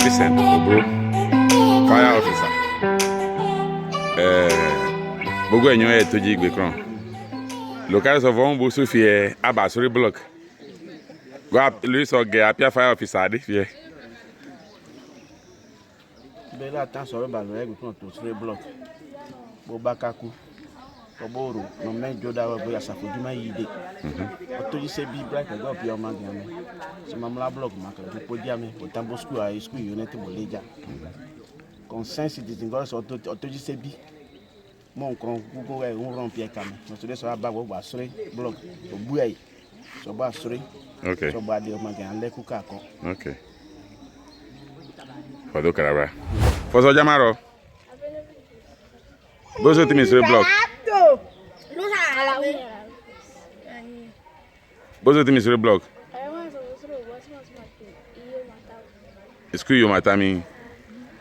Vincent Obro, fire officer. Bogo enyo Todzi Gbekron. Local of one busu fie abasuri block. Go up Louis Oge apia fire officer de fie. Bela attention ba lo Gbekron to 3 block. Bo bakaku. Oboro no menjo da wa boya safoduma yide. Todzi se bi black go up your man game. So mamla block maka do podiame o tambo school high school unit boleja. Consensus citizen go so Todzi se bi. Mon kron gugu e un ron pie kame. No so de so aba go asore block o bu ai. So ba asore. Okay. So ba de o man game le kuka ko. Okay. Fodo karaba. Foso jamaro. Bozo timi sure block. Bozo timi sure block. School you matami.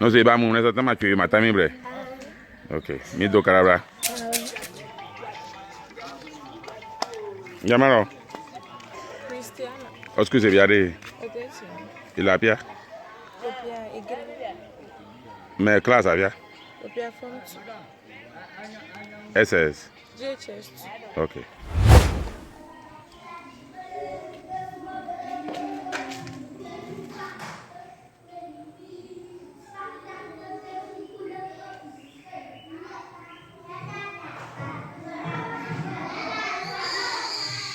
No se ba mu nesa tama chu you matami bre. Okay, mi do karabra. Jamaro. Cristiana. Excuse viade. Attention. Ilapia. Opia igreja. Me class avia. Opia from SS. JHS. Okay.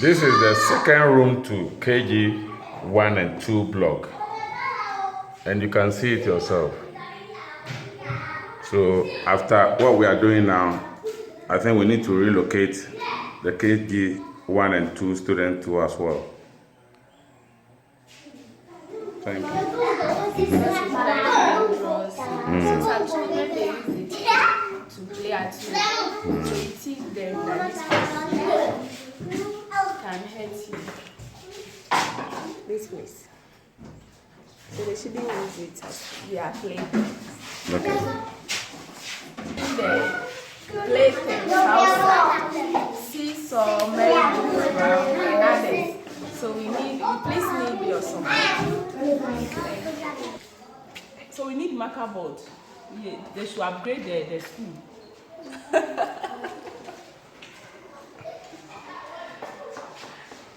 This is the second room to KG 1 and 2 block, and you can see it yourself. So after what we are doing now, I think we need to relocate the KG 1 and 2 students too as well. Thank you. Some children they use it to play at home. So you teach them that this person can hurt you. This place. So they shouldn't use it as their playthings. Okay. The playthings outside, seesaw, merry-go-round, and others. So we please need your support. So we need marker board. Yeah, they should upgrade the school.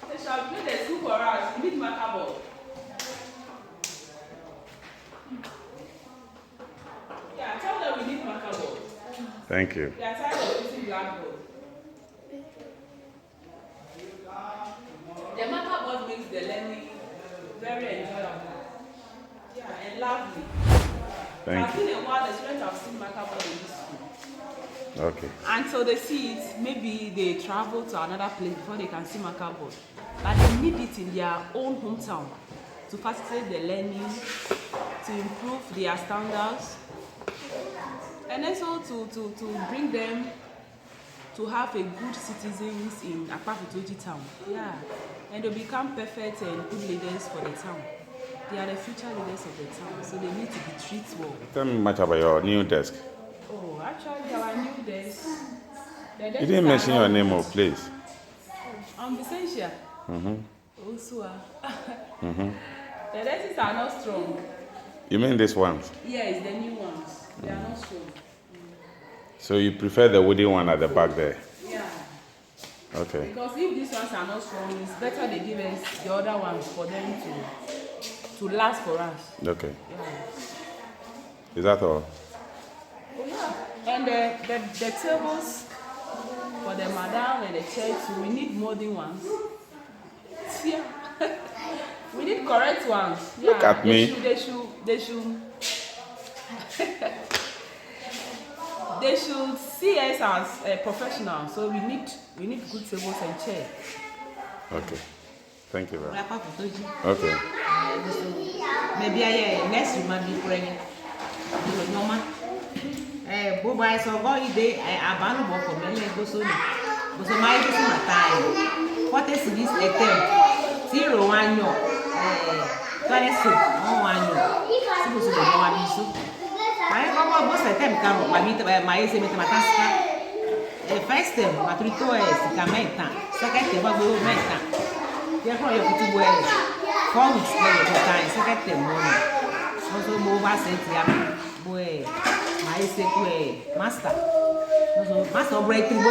They should upgrade the school for us. We need marker board. Yeah, tell them we need marker board. Thank you. They are tired of using blackboard. The marker board makes the learning very enjoyable. Yeah, and lovely. Thank I've been a while, the students have seen marker board in this school. Okay. Until they see it, maybe they travel to another place before they can see marker board. But they need it in their own hometown to facilitate the learning, to improve their standards, and also to bring them to have a good citizens in Akpafu Todzi town. Yeah, and they become perfect and good leaders for the town. They are the future leaders of the town, so they need to be treated well. Tell me much about your new desk. Oh, actually, our new desk. The You didn't mention your name, or please. I'm Vicentia. Also, Mm-hmm. the desks are not strong. You mean this one? Yes, the new ones. They are not strong. So you prefer the wooden one at the back there? Yeah. Okay. Because if these ones are not strong, it's better they give us the other ones for them to last for us. Okay. Yeah. Is that all? Oh, yeah. And the tables for the madam and the chair too, we need modern ones. Yeah. We need correct ones. Yeah. Look at me. They should see us as professionals. So we need good tables and chairs. Okay. Thank you very much. Akpafu Todzi. Okay. Maybe I next you might be praying. Normal. Boba I saw go ide abanu bo for mele go so ni. But so my this my time. What is this etem? 0 1 yo. 20 so. 1 yo. Sibo so bo wa ni so. Mai ko bo etem ka mo mami mai se meta mataska. First term maturito sika meta. Second term ba go meta. Dia ko yo kutu bo 4 weeks go time second term mo. Also, over set ya. Boy, my say master. Also, master breakthrough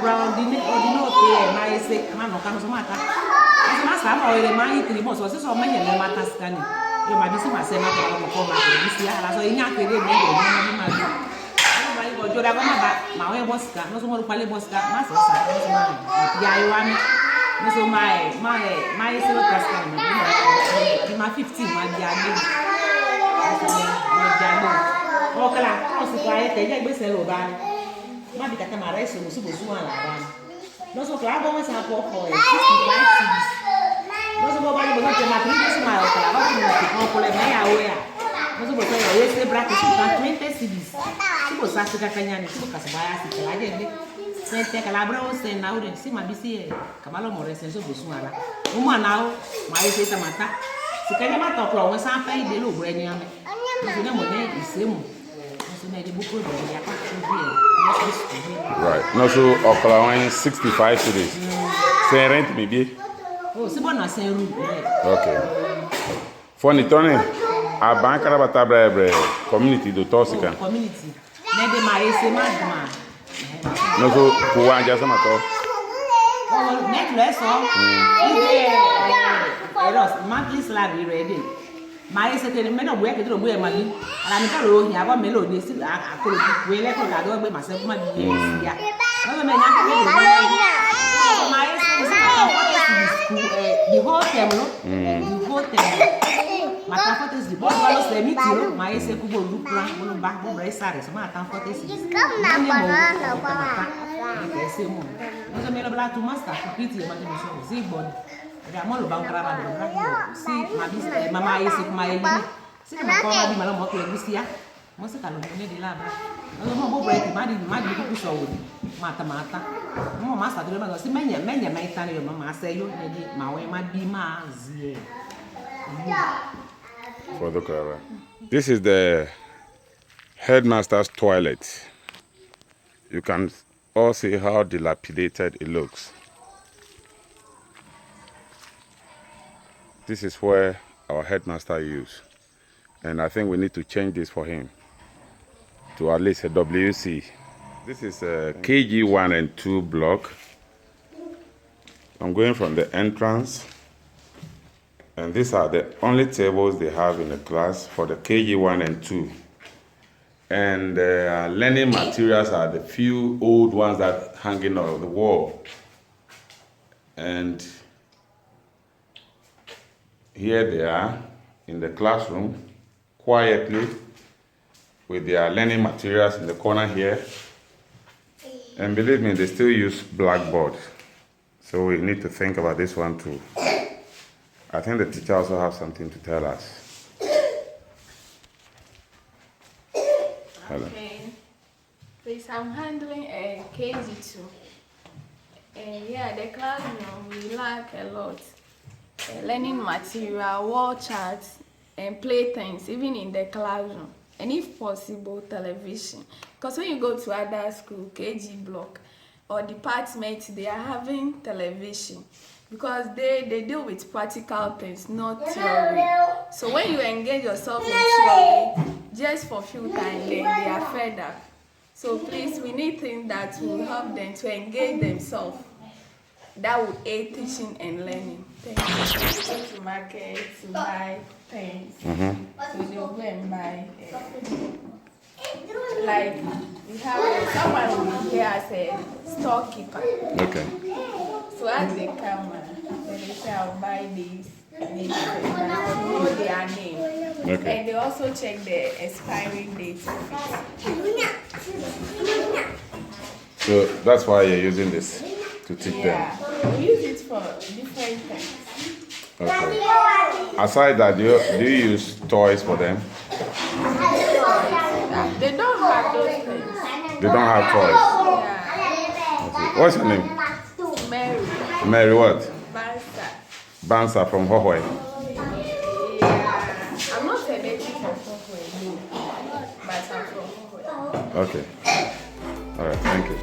crowd. Didn't okay. My say, man, no can so matter. As master, I'm already my 3 months. So, so many matter scanning. You might be some say na come this year. So, in your career, maybe Joy my way boss car. No so more quality boss car. Master, yeah, you want me. So my zero cascan. My 15, my dear. Oh, kala, kasi kaya tayo gbèsè lo ba. Ma bi kata mara iso mo subo suwa la ba. No so kala bo sa po for 65 cedis. No so bo ba ni bo na te ma 3 ma kala ba ni ko ko le mai awe ya. No so bo so yo ese bracket so 20 cedis. Subo sa se kanya ni subo kasaba ya si kala je ni. Sente kala bra o se na ure si ma bi si kamalo mo rese so bo suwa la. Mo ma na o ma ese tamata. Si kanya ma to kro won sa pa ide lo bra ni ame. Right. No, so Oklahoma 65 cities. Say rent maybe. Oh, c'est bon à Saint-Louis. Okay. For the Tony, a bank of community to Todzi. Community. Nede mais c'est madma. No, so who are just a matter. Oh, net less so. Monthly salary ready. Mas esse tem menos bué que tu bué mali. Ela me falou, "Ya, vamos melo desse a colo que ele com a dor bem mas como dia. Não me nada que mas the whole term no. The whole term. Mas tá fotos de boa, nós temos tiro, mas esse cubo lucra, bolo bar, bolo bressare, só mas tá fotos de. Esse mo. Nós me lembra tu mas tá, piti, mas não sou zibon. Ya mo lo ba nkara ba do si ma bi mama yesi kuma yi si ma ko ma bi ma lo mo ko egusi ya mo se ka lo ne de la ba lo mo bo break ma di ku so wo mata mo ma sa de ma si menya ma itani yo mama se yo ne di ma we ma bi ma zie For the cover. This is the headmaster's toilet. You can all see how dilapidated it looks. This is where our headmaster used. And I think we need to change this for him to at least a WC. This is a KG 1 and 2 block. I'm going from the entrance. And these are the only tables they have in the class for the KG 1 and 2. And learning materials are the few old ones that hanging on the wall. And here they are in the classroom, quietly, with their learning materials in the corner here. And believe me, they still use blackboard. So we need to think about this one too. I think the teacher also has something to tell us. Hello. Okay. Please, I'm handling a KG2. Yeah, the classroom, we lack a lot. Learning material, wall charts, and playthings, even in the classroom. And if possible, television. Because when you go to other school, KG block or department, they are having television. Because they deal with practical things, not theory. So when you engage yourself in theory, just for a few times, then they are fed up. So please, we need things that will help them to engage themselves. That would aid teaching and learning. Thank you. Go to market to buy things. So they'll go and buy. Like we have someone will be here as a storekeeper. Okay. So as they come, then they say I'll buy these. They know their name. Okay. And they also check the expiring date. So that's why you're using this to teach them. We use it for different things. Okay. Aside that, do you use toys for them? They don't have those things. They don't have toys. Yeah. Okay. What's your name? Mary. Mary what? Bansa. Bansa from Hohoi. Yeah. I'm not a native from Hohoi, but I'm from Hohoi. Okay. All right. Thank you.